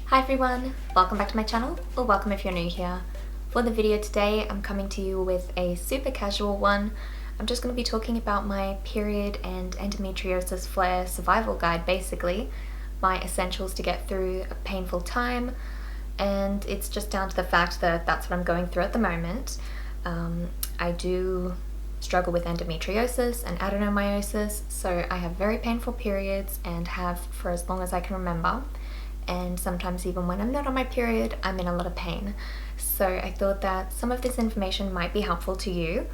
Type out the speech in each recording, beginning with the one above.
Hi everyone, welcome back to my channel, or welcome if you're new here. For the video today, I'm coming to you with a super casual one. I'm just going to be talking about my period and endometriosis flare survival guide, basically, my essentials to get through a painful time, and it's just down to the fact that that's what I'm going through at the moment. I do struggle with endometriosis and adenomyosis, so I have very painful periods and have for as long as I can remember. And sometimes even when I'm not on my period, I'm in a lot of pain. So I thought that some of this information might be helpful to you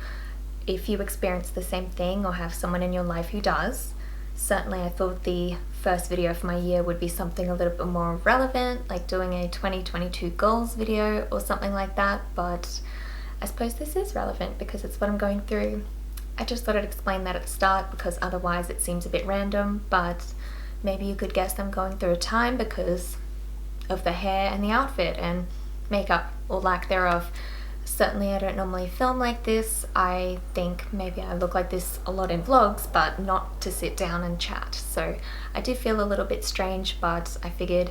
if you experience the same thing or have someone in your life who does. Certainly I thought the first video for my year would be something a little bit more relevant, like doing a 2022 goals video or something like that, but I suppose this is relevant because it's what I'm going through. I just thought I'd explain that at the start because otherwise it seems a bit random, but maybe you could guess I'm going through a time because of the hair and the outfit and makeup or lack thereof. Certainly I don't normally film like this. I think maybe I look like this a lot in vlogs, but not to sit down and chat. So I do feel a little bit strange, but I figured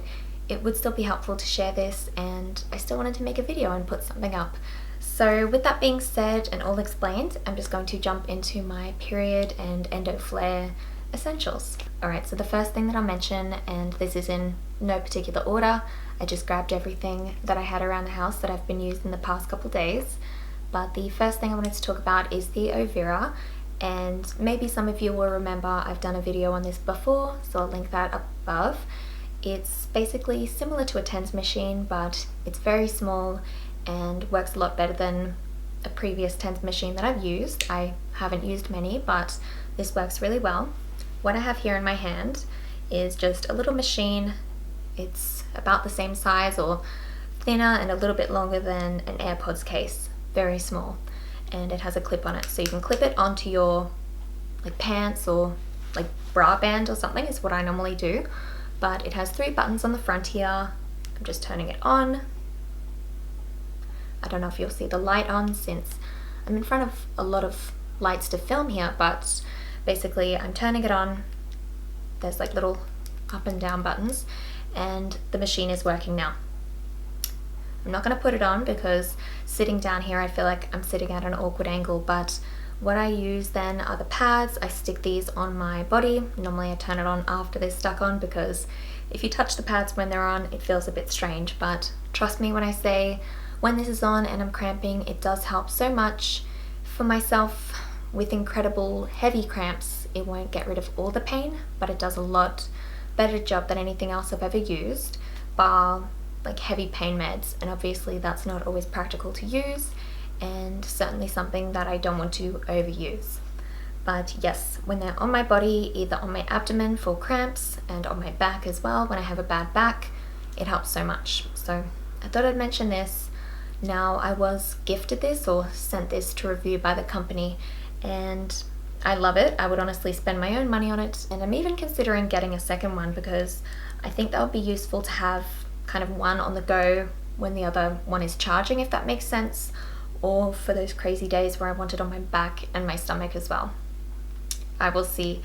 it would still be helpful to share this, and I still wanted to make a video and put something up. So with that being said and all explained, I'm just going to jump into my period and endo flare essentials. Alright, so the first thing that I'll mention, and this is in no particular order, I just grabbed everything that I had around the house that I've been used in the past couple days, but the first thing I wanted to talk about is the Ovira, and maybe some of you will remember I've done a video on this before, so I'll link that up above. It's basically similar to a TENS machine, but it's very small and works a lot better than a previous TENS machine that I've used. I haven't used many, but this works really well. What I have here in my hand is just a little machine. It's about the same size or thinner and a little bit longer than an AirPods case, very small, and it has a clip on it, so you can clip it onto your like pants or like bra band or something is what I normally do. But it has 3 buttons on the front here. I'm just turning it on. I don't know if you'll see the light on since I'm in front of a lot of lights to film here, but basically I'm turning it on. There's like little up and down buttons, and the machine is working now. I'm not going to put it on because sitting down here I feel like I'm sitting at an awkward angle, but what I use then are the pads. I stick these on my body. Normally I turn it on after they're stuck on because if you touch the pads when they're on it feels a bit strange, but trust me when I say when this is on and I'm cramping, it does help so much. For myself, with incredible heavy cramps, it won't get rid of all the pain, but it does a lot better job than anything else I've ever used, bar like heavy pain meds, and obviously that's not always practical to use, and certainly something that I don't want to overuse. But yes, when they're on my body, either on my abdomen for cramps and on my back as well when I have a bad back, it helps so much. So I thought I'd mention this. Now, I was gifted this or sent this to review by the company, and I love it. I would honestly spend my own money on it, and I'm even considering getting a second one because I think that would be useful to have kind of one on the go when the other one is charging, if that makes sense, or for those crazy days where I want it on my back and my stomach as well. I will see.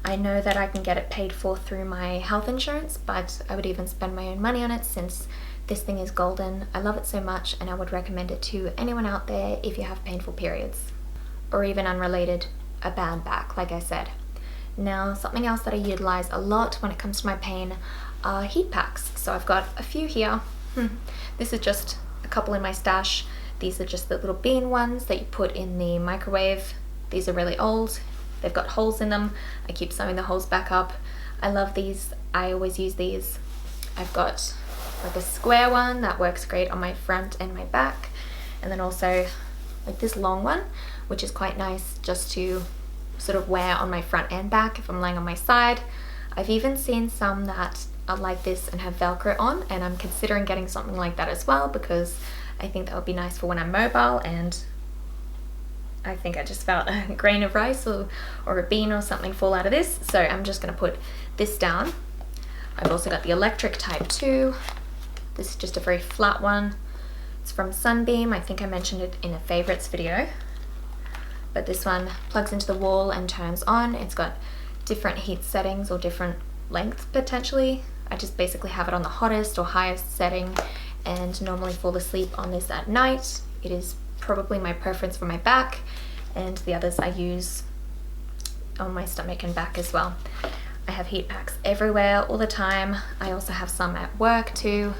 I know that I can get it paid for through my health insurance, but I would even spend my own money on it since this thing is golden. I love it so much, and I would recommend it to anyone out there if you have painful periods, or even unrelated, a bad back, like I said. Now, something else that I utilize a lot when it comes to my pain are heat packs. So I've got a few here. This is just a couple in my stash. These are just the little bean ones that you put in the microwave. These are really old. They've got holes in them. I keep sewing the holes back up. I love these. I always use these. I've got like a square one that works great on my front and my back, and then also like this long one, which is quite nice just to sort of wear on my front and back if I'm laying on my side. I've even seen some that are like this and have Velcro on, and I'm considering getting something like that as well because I think that would be nice for when I'm mobile, and I think I just felt a grain of rice or a bean or something fall out of this, so I'm just going to put this down. I've also got the electric type 2. This is just a very flat one. It's from Sunbeam. I think I mentioned it in a favorites video. But this one plugs into the wall and turns on. It's got different heat settings or different length potentially. I just basically have it on the hottest or highest setting and normally fall asleep on this at night. It is probably my preference for my back, and the others I use on my stomach and back as well. I have heat packs everywhere all the time. I also have some at work too.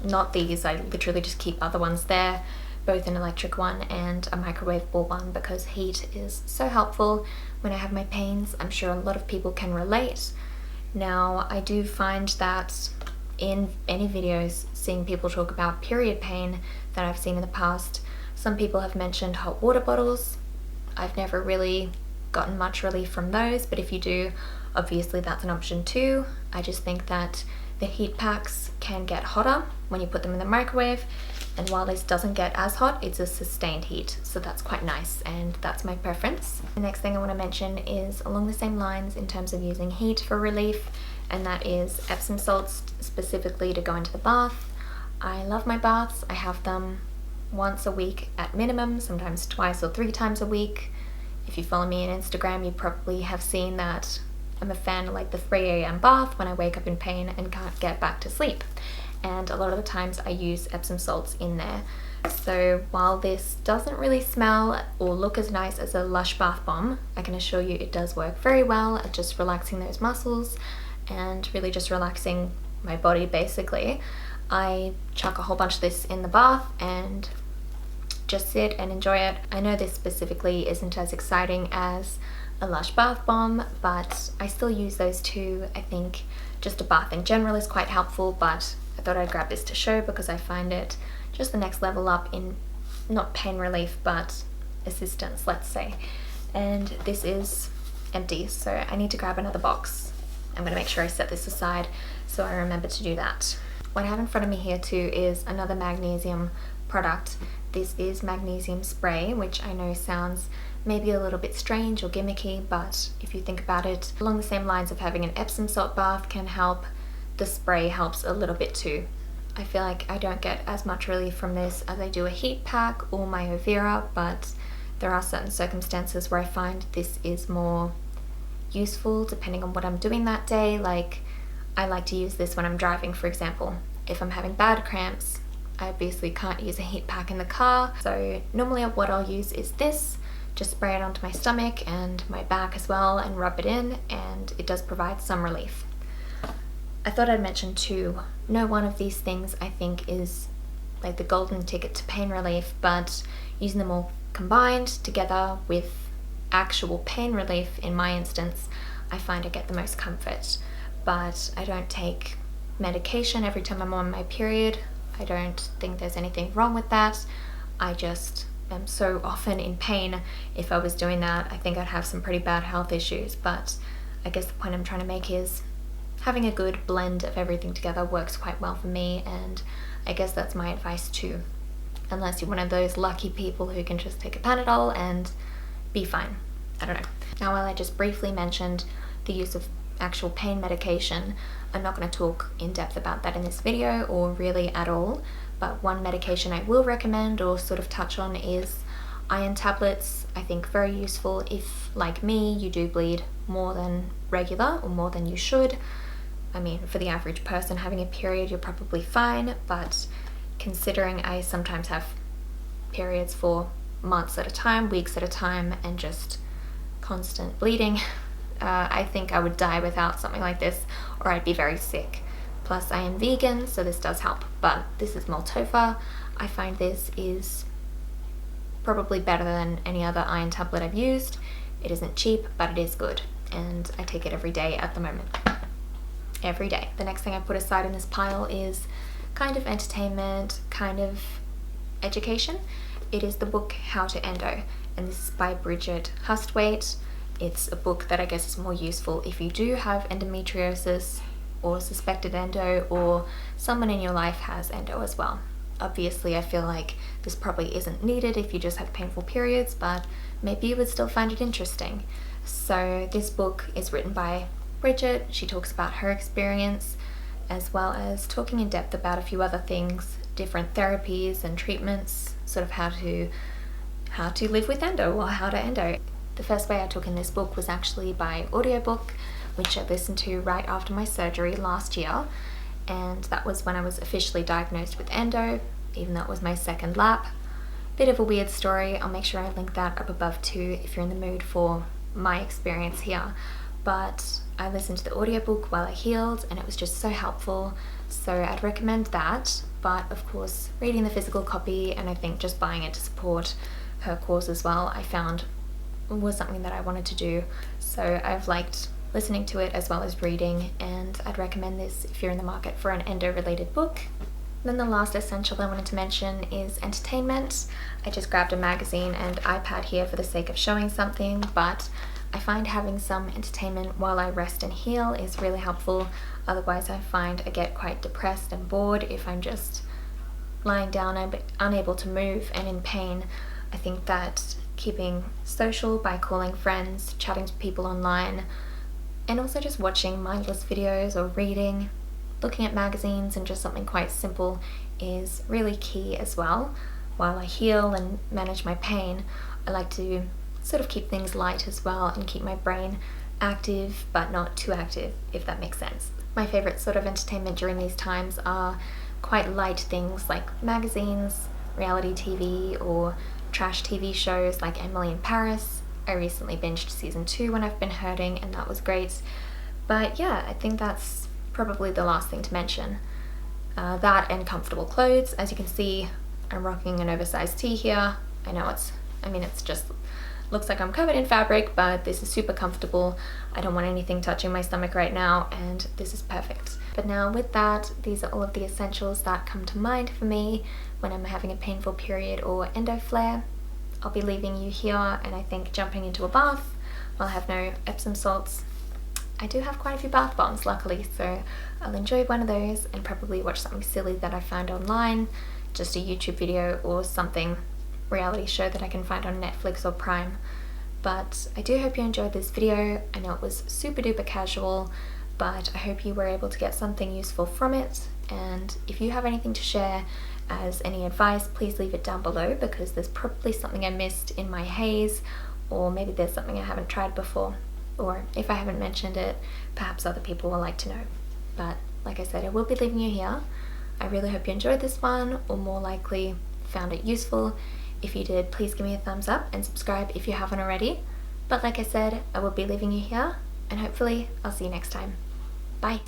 Not these, I literally just keep other ones there, both an electric one and a microwavable one, because heat is so helpful when I have my pains. I'm sure a lot of people can relate. Now, I do find that in any videos, seeing people talk about period pain that I've seen in the past, some people have mentioned hot water bottles. I've never really gotten much relief from those, but if you do, obviously that's an option too. I just think that the heat packs can get hotter when you put them in the microwave, and while this doesn't get as hot, it's a sustained heat, so that's quite nice, and that's my preference. The next thing I want to mention is along the same lines in terms of using heat for relief, and that is Epsom salts, specifically to go into the bath. I love my baths. I have them once a week at minimum, sometimes twice or 3 times a week. If you follow me on Instagram, you probably have seen that I'm a fan of like the 3 a.m. bath when I wake up in pain and can't get back to sleep. And a lot of the times I use Epsom salts in there. So while this doesn't really smell or look as nice as a Lush bath bomb, I can assure you it does work very well at just relaxing those muscles and really just relaxing my body basically. I chuck a whole bunch of this in the bath and just sit and enjoy it. I know this specifically isn't as exciting as a Lush bath bomb, but I still use those too. I think just a bath in general is quite helpful, but I thought I'd grab this to show because I find it just the next level up in not pain relief but assistance, let's say. And this is empty, so I need to grab another box. I'm going to make sure I set this aside so I remember to do that. What I have in front of me here too is another magnesium product. This is magnesium spray, which I know sounds maybe a little bit strange or gimmicky, but if you think about it, along the same lines of having an Epsom salt bath can help, the spray helps a little bit too. I feel like I don't get as much relief from this as I do a heat pack or my Ovira, but there are certain circumstances where I find this is more useful depending on what I'm doing that day. Like, I like to use this when I'm driving, for example. If I'm having bad cramps, I obviously can't use a heat pack in the car, so normally what I'll use is this. Just spray it onto my stomach and my back as well and rub it in, and it does provide some relief. I thought I'd mention too, no one of these things I think is like the golden ticket to pain relief, but using them all combined together with actual pain relief, in my instance, I find I get the most comfort. But I don't take medication every time I'm on my period. I don't think there's anything wrong with that. I just am so often in pain. If I was doing that, I think I'd have some pretty bad health issues. But I guess the point I'm trying to make is having a good blend of everything together works quite well for me, and I guess that's my advice too. Unless you're one of those lucky people who can just take a Panadol and be fine. I don't know. Now, while I just briefly mentioned the use of actual pain medication, I'm not going to talk in depth about that in this video, or really at all, but one medication I will recommend or sort of touch on is iron tablets. I think very useful if, like me, you do bleed more than regular or more than you should. I mean, for the average person having a period, you're probably fine, but considering I sometimes have periods for months at a time, weeks at a time, and just constant bleeding, I think I would die without something like this, or I'd be very sick. Plus I am vegan, so this does help, but this is Maltova. I find this is probably better than any other iron tablet I've used. It isn't cheap, but it is good, and I take it every day at the moment. Every day. The next thing I put aside in this pile is kind of entertainment, kind of education. It is the book How to Endo, and this is by Bridget Hustwaite. It's a book that I guess is more useful if you do have endometriosis or suspected endo, or someone in your life has endo as well. Obviously, I feel like this probably isn't needed if you just have painful periods, but maybe you would still find it interesting. So this book is written by Bridget. She talks about her experience, as well as talking in depth about a few other things, different therapies and treatments, sort of how to live with endo or how to endo. The first way I took in this book was actually by audiobook, which I listened to right after my surgery last year, and that was when I was officially diagnosed with endo, even though it was my second lap. Bit of a weird story. I'll make sure I link that up above too if you're in the mood for my experience here. But I listened to the audiobook while I healed and it was just so helpful, so I'd recommend that. But of course, reading the physical copy and I think just buying it to support her cause as well, I found was something that I wanted to do. So I've liked listening to it as well as reading, and I'd recommend this if you're in the market for an endo related book. Then the last essential I wanted to mention is entertainment. I just grabbed a magazine and iPad here for the sake of showing something, but I find having some entertainment while I rest and heal is really helpful. Otherwise I find I get quite depressed and bored if I'm just lying down, unable to move and in pain. I think that keeping social by calling friends, chatting to people online, and also just watching mindless videos or reading, looking at magazines and just something quite simple is really key as well. While I heal and manage my pain, I like to sort of keep things light as well and keep my brain active but not too active, if that makes sense. My favorite sort of entertainment during these times are quite light things like magazines, reality TV, or trash TV shows like Emily in Paris. I recently binged season 2 when I've been hurting and that was great. But yeah, I think that's probably the last thing to mention. That and comfortable clothes. As you can see, I'm rocking an oversized tee here. I know it's just looks like I'm covered in fabric, but this is super comfortable. I don't want anything touching my stomach right now, and this is perfect. But now with that, these are all of the essentials that come to mind for me when I'm having a painful period or endo flare. I'll be leaving you here and I think jumping into a bath. I'll have no Epsom salts. I do have quite a few bath bombs luckily, so I'll enjoy one of those and probably watch something silly that I found online, just a YouTube video or something, reality show that I can find on Netflix or Prime. But I do hope you enjoyed this video. I know it was super duper casual, but I hope you were able to get something useful from it. And if you have anything to share as any advice, please leave it down below, because there's probably something I missed in my haze, or maybe there's something I haven't tried before, or if I haven't mentioned it, perhaps other people will like to know. But like I said, I will be leaving you here. I really hope you enjoyed this one, or more likely found it useful. If you did, please give me a thumbs up and subscribe if you haven't already. But like I said, I will be leaving you here, and hopefully I'll see you next time. Bye!